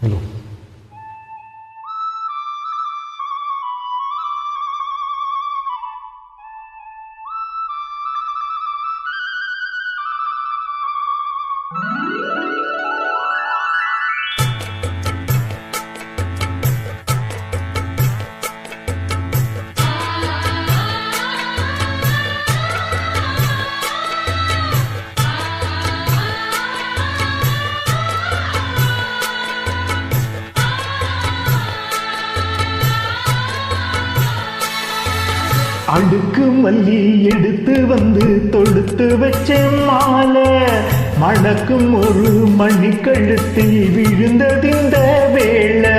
Hello. அடுக்கு மல்லி எடுத்து வந்து தொடுத்து வச்ச மாலை மணக்கும் ஒரு மணி கழுத்தில் விழுந்ததிந்த வேளை.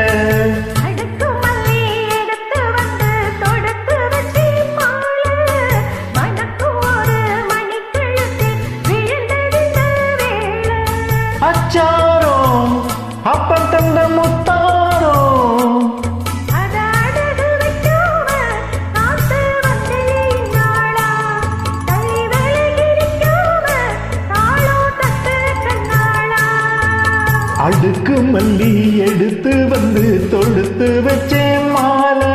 அச்சாரம் அப்பன் தந்த முத்தாரம் அடுக்கு மல்லி எடுத்து வந்து தொடுத்து வச்சே மாலை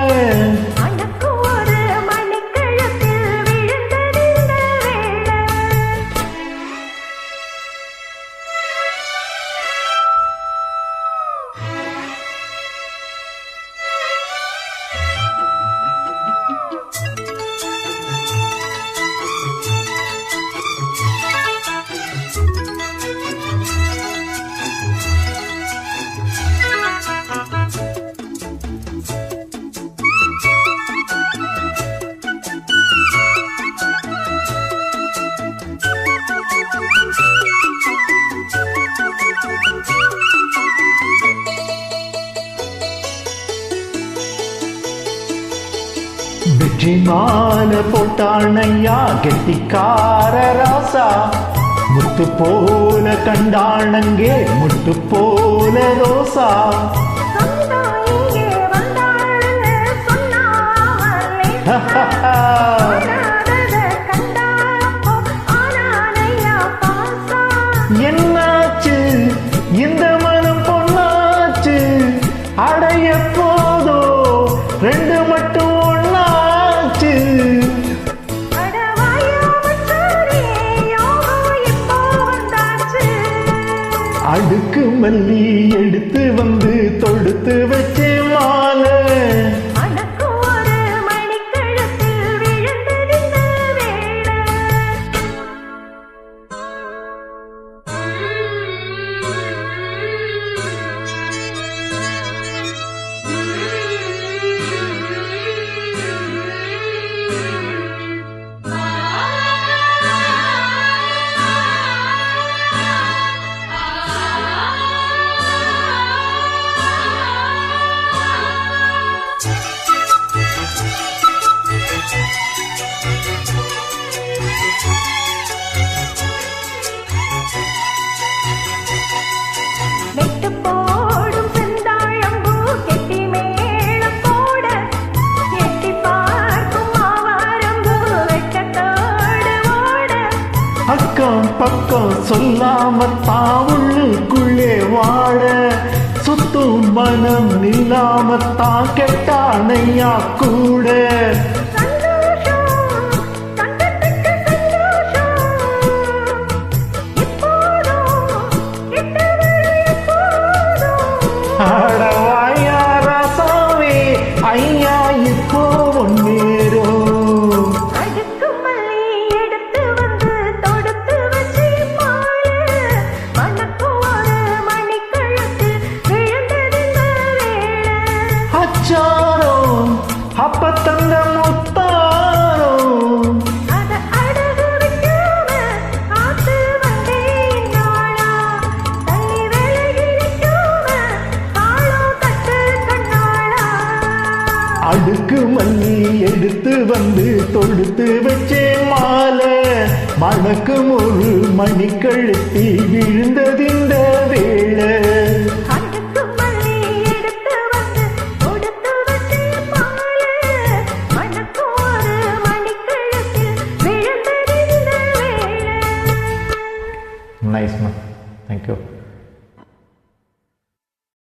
வெற்றி மாலை போட்டாணையா கெட்டிக்கார ராசா முத்து போல கண்டாணங்கே முத்து போல ரோசா. என்னாச்சு இந்த மனம் பொன்னாச்சு அடைய போதோ ரெண்டு மட்டும் அடுக்கு மல்லி எடுத்து வந்து தொடுத்து வச்சே மாலை அக்கம் பக்கம் சொல்லாமத்தான் உள்ளுக்குள்ளே வாழ சுத்தும் மனம் இல்லாமத்தான் கெட்டானையா கூட. அடவாயா ராசாவே ஐயா இப்போ ஒன்னேரோ அச்சாரம் அப்ப தந்த முத்தாரம் அடுக்கு மல்லி எடுத்து வந்து தொடுத்து வச்சே மாலை மணக்கும் ஒரு மணி கழுத்தி விழுந்ததிந்த வேளை.